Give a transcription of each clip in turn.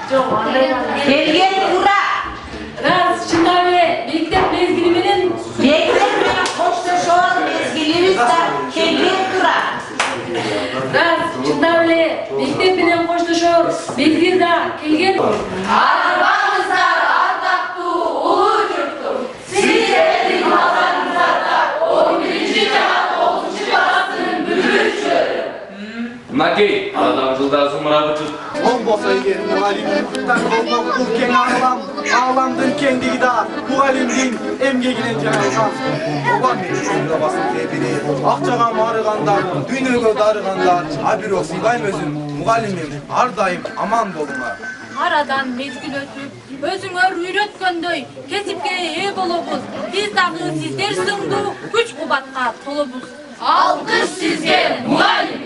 Kelgen ura. Raz, şundan ve mektep mezgili benim. Mektep benim koştuşuğun mezgilimiz de kelgen ura. Raz, şundan ve mektep benim koştuşuğun mezgili de kelgen. Arabamızlar ardaktı ulu yurttur. Sizlerin mazarınızlarda 11. Cahat 30. Balasının bülbülçüleri. Nakey, adam yılda zumra bıçır. Olmasa yer muhallimden olmak ülken ağlamdın kendi gidar. Muhallimdin emgegine canalsan. Oban meclisinde basın tebiri, akçağa marıgandar, düğünöge darıgandar. Habir yok sigayım özüm, muhallimim, ardayım aman bolunlar. Aradan mezgil ötüp, özüңөр үйрөткөндөй кесипке ээ болобуз. Биз дагы сиздер сыңдуу күч кубатка толобуз. Alkış sizge muhallim.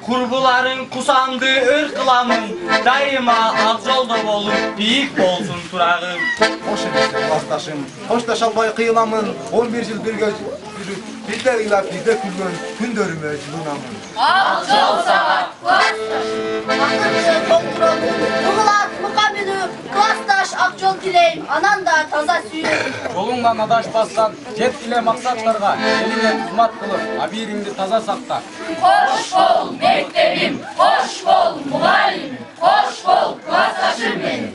Kurbuların kusandı ırkılamın, daima ak yolda bolup büyük bolsun turağım. Hoş edilsin vastaşım, hoşlaşalmay kıyılamın, 11 yıl bir göz yürüp, bizde ilap bizde külgön, gündörümü cılınamın. Akçol saat Akıllı doktorum, Muğlat, Mukamülü, Klastaş, Akçol dileyim, anan da taza süyü. Yolundan adaşpassan, jet ile maksatlarga, eline hizmet kılıp, abirimdi taza sakta. Hoş bol mektebim, hoş bol muhallimim, hoş bol klastaşım benim.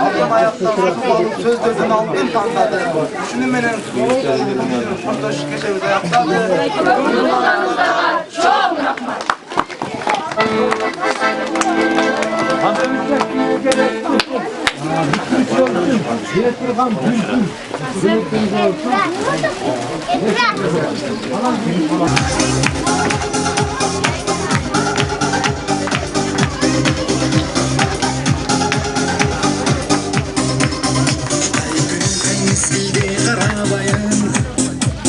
Aldım ayakta sözlerden aldım tanıdı. Şunu menen şurada şu keşemiz ayaktadı. Çok rahmat.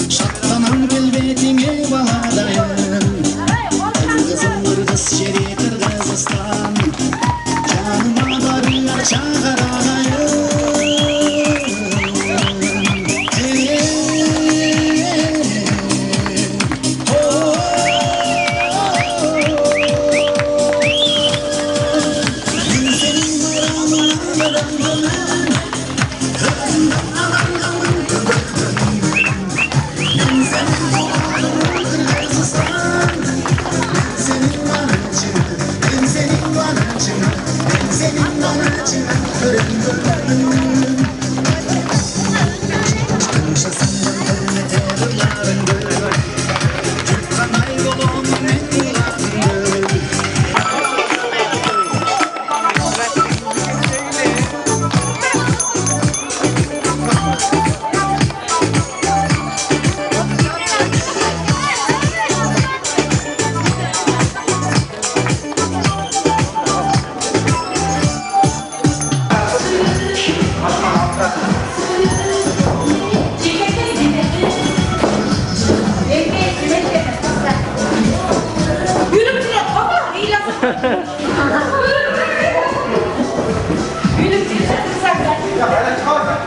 Şatlanan kelbetine baladayım. Kızım kırgız şeri Kırgızistan. Canıma darılar çağırayım.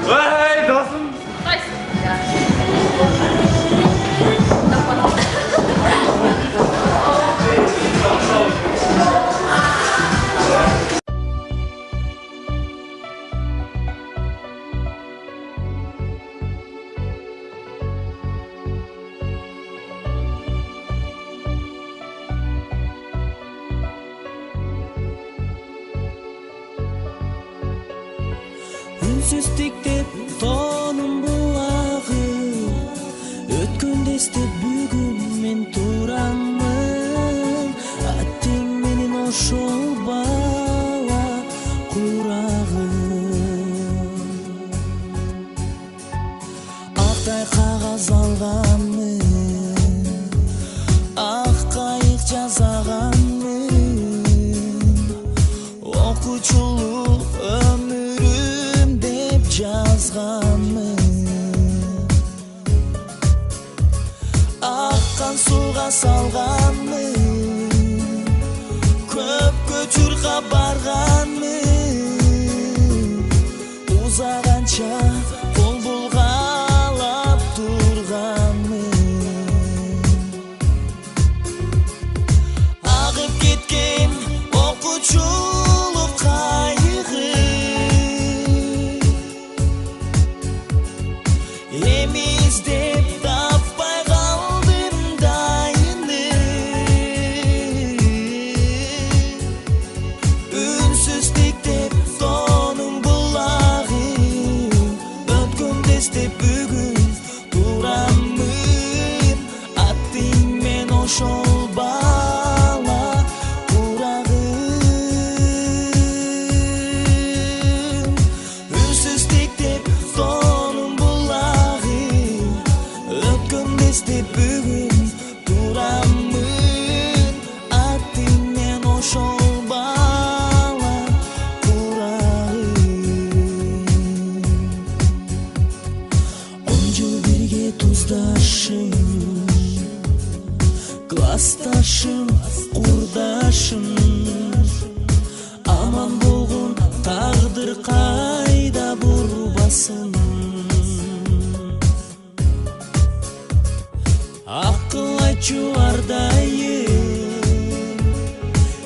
Hey dostum. Үнсіздіктеп тонын бұлағы өткендесті бүгін мен тұрамын аттен менен ошол бала құрағым ақтай қағаз алғанмын ақ қайық жазағанмын оқучулук өмүрүм деп жазганмын аккан сууга салганмын көпкө чурка барганмын узаганча кол булгалап турганмын агып кеткен окуучулук кайгы эми издеп таппай калдым дайыны үнсүздүктеп тонун булагы өткөндесте бүгүн турамын аттың мен ошол бала курагым үнсүздүктеп тонун булагы өткөндесте бүгүн турамын аттың мен ошол бала курагым он жыл бирге туздашым классташым курдашым аман болгон тагдыр кайда бурбасын акыл айтчу ардайым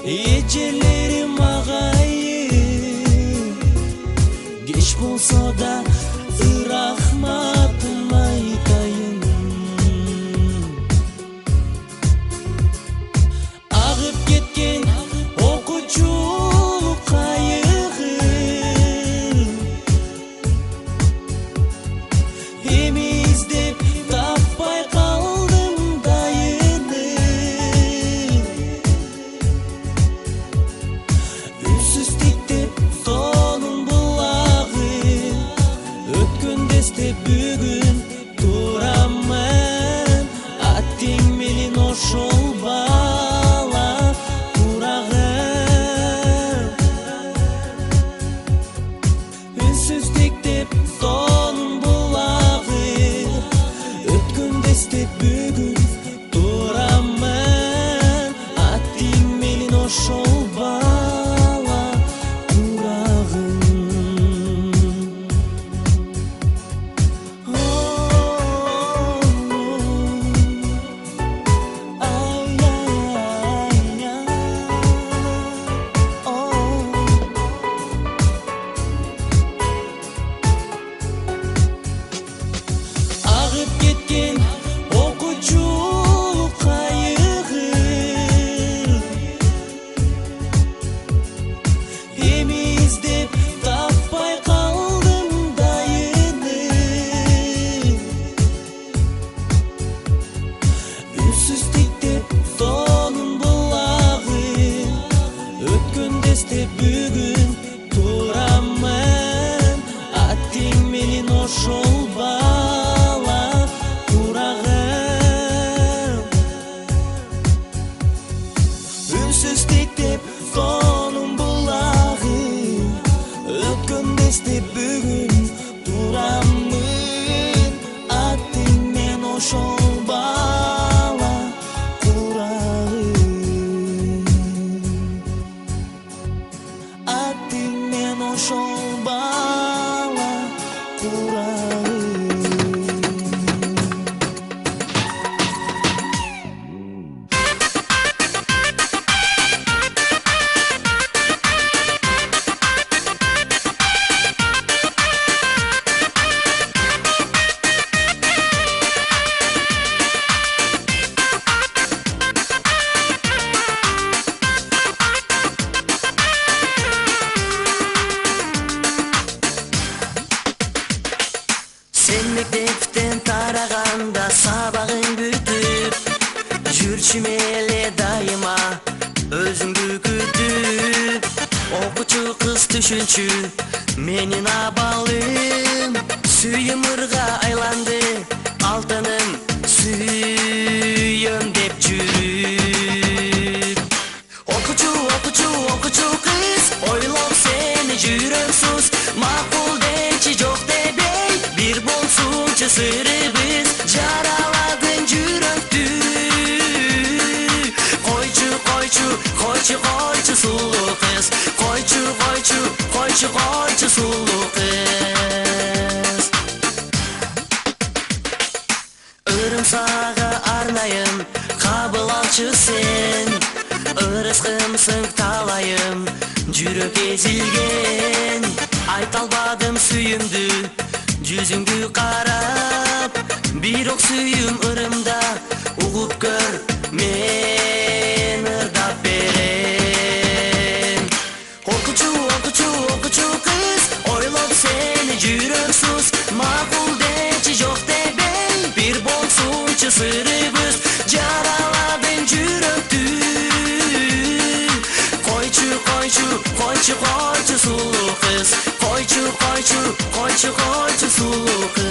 эжелерим агайым кеч болсо да рахматым айтайын іздеп бүгін тұрамын, аттың менің ошол бала турағын. Ағып кеткен оқучу қайығы, эми іздеп таппай қалдым дайыны. Үнсіз тиктеп тонын бұлағы, өткенде іздеп бүгін турамын, аттың менің ошол бала турағын. Үнсіз тиктеп тонын бұлағы, өткенде іздеп бүгін турамын, аттың мен ошол бала турағын. Аттың мен ошол бала турағын. Sen mектептен тарағанда сабағың бүтіп, жүрчү эле дайыма өзүңдү күтүп. Окуучу кыз түшүнчү менин абалым, сүйүм ырга айланды, алтыным сүйөм деп жүрүп. Окуучу кыз, ойлоп сени жүрөксүз, макул дечи жок дебей, бир болсунчу сырыбыз, жараладың жүрөктү. Койчу сулуу кыз, койчу сулуу кыз. Өрүм сага арнайым, кабыл алчу сен, ырыскымсың талайым, жүрөк эзилген. Айта албадым сүйүмдү, жүзүңдү карап, бирок сүйүм ырымда, угуп көр, мен ырдап берем. Окуучу кыз, ойлоп сени жүрөксүз, макул дечи жок дебей, бир болсунчу сырыбыз, жараладың жүрөктү. Койчу сулуу кыз, койчу сулуу кыз.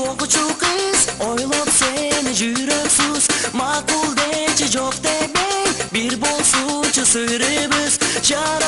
Окуучу кыз, ойлоп сени жүрөксүз, макул дечи жок дебей, бир болсунчу сырыбыз, жара